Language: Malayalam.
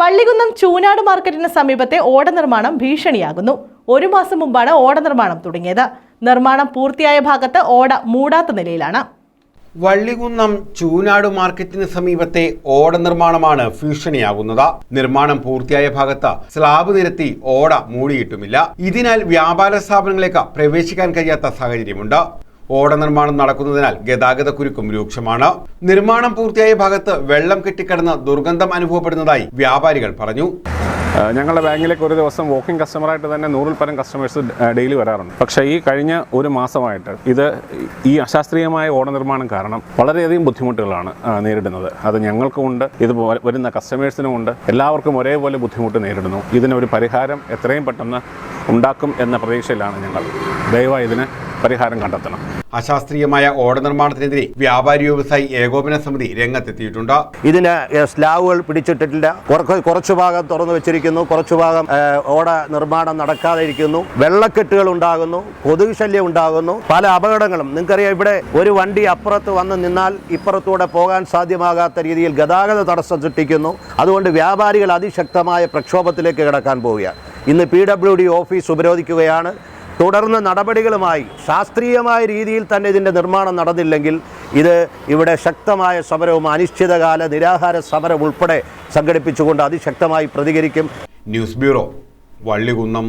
വള്ളികുന്നം ചൂനാട് മാർക്കറ്റിന് സമീപത്തെ ഓട നിർമ്മാണം ഭീഷണിയാകുന്നു. 1 മാസം മുമ്പാണ് ഓട നിർമ്മാണം തുടങ്ങിയത്. നിർമ്മാണം പൂർത്തിയായ ഭാഗത്ത് ഓട മൂടാത്ത നിലയിലാണ്. വള്ളികുന്നം ചൂനാട് മാർക്കറ്റിന് സമീപത്തെ ഓട നിർമ്മാണമാണ് ഭീഷണിയാകുന്നത്. നിർമ്മാണം പൂർത്തിയായ ഭാഗത്ത് സ്ലാബ് നിരത്തി ഓട മൂടിയിട്ടുമില്ല. ഇതിനാൽ വ്യാപാര സ്ഥാപനങ്ങളിലേക്ക് പ്രവേശിക്കാൻ കഴിയാത്ത സാഹചര്യമുണ്ട്. ഓട നിർമ്മാണം നടക്കുന്നതിനാൽ ഗതാഗത കുരുക്കും രൂക്ഷമാണ്. നിർമ്മാണം പൂർത്തിയായ ഭാഗത്ത് വെള്ളം കെട്ടിക്കിടന്ന് ദുർഗന്ധം അനുഭവപ്പെടുന്നതായി വ്യാപാരികൾ പറഞ്ഞു. ഞങ്ങളുടെ ബാങ്കിലേക്ക് ഒരു ദിവസം വോക്കിംഗ് കസ്റ്റമറായിട്ട് തന്നെ 100-ൽ പരം കസ്റ്റമേഴ്സ് ഡെയിലി വരാറുണ്ട്. പക്ഷേ ഈ കഴിഞ്ഞ ഒരു മാസമായിട്ട് ഈ അശാസ്ത്രീയമായ ഓട നിർമ്മാണം കാരണം വളരെയധികം ബുദ്ധിമുട്ടുകളാണ് നേരിടുന്നത്. അത് ഞങ്ങൾക്കുമുണ്ട്, ഇത് വരുന്ന കസ്റ്റമേഴ്സിനുമുണ്ട്, എല്ലാവർക്കും ഒരേപോലെ ബുദ്ധിമുട്ട് നേരിടുന്നു. ഇതിനൊരു പരിഹാരം എത്രയും പെട്ടെന്ന് ഉണ്ടാക്കും എന്ന പ്രതീക്ഷയിലാണ് ഞങ്ങൾ. ദയവായി ഇതിന് പരിഹാരം കണ്ടെത്തണം. അശാസ്ത്രീയമായ ഓട നിർമ്മാണത്തിനെതിരെ വ്യാപാരി വ്യവസായി ഏകോപന സമിതി രംഗത്തെത്തിയിട്ടുണ്ട്. ഇതിന് സ്ലാബുകൾ പിടിച്ചിട്ടില്ല, കുറച്ചു ഭാഗം തുറന്നു വെച്ചിരിക്കുന്നു, കുറച്ചു ഭാഗം ഓട നിർമ്മാണം നടക്കാതെ ഇരിക്കുന്നു, വെള്ളക്കെട്ടുകൾ ഉണ്ടാകുന്നു, കൊതുക് ശല്യം ഉണ്ടാകുന്നു, പല അപകടങ്ങളും. നിങ്ങൾക്കറിയാം, ഇവിടെ ഒരു വണ്ടി അപ്പുറത്ത് വന്ന് നിന്നാൽ ഇപ്പുറത്തൂടെ പോകാൻ സാധ്യമാകാത്ത രീതിയിൽ ഗതാഗത തടസ്സം സൃഷ്ടിക്കുന്നു. അതുകൊണ്ട് വ്യാപാരികൾ അതിശക്തമായ പ്രക്ഷോഭത്തിലേക്ക് കടക്കാൻ പോവുകയാണ്. ഇന്ന് PWD ഓഫീസ് ഉപരോധിക്കുകയാണ്. തുടർന്ന് നടപടികളുമായി ശാസ്ത്രീയമായ രീതിയിൽ തന്നെ ഇതിൻ്റെ നിർമ്മാണം നടന്നില്ലെങ്കിൽ ഇവിടെ ശക്തമായ സമരവും അനിശ്ചിതകാല നിരാഹാര സമരം ഉൾപ്പെടെ സംഘടിപ്പിച്ചുകൊണ്ട് അതിശക്തമായി പ്രതികരിക്കും. News bureau, Vallikunnam.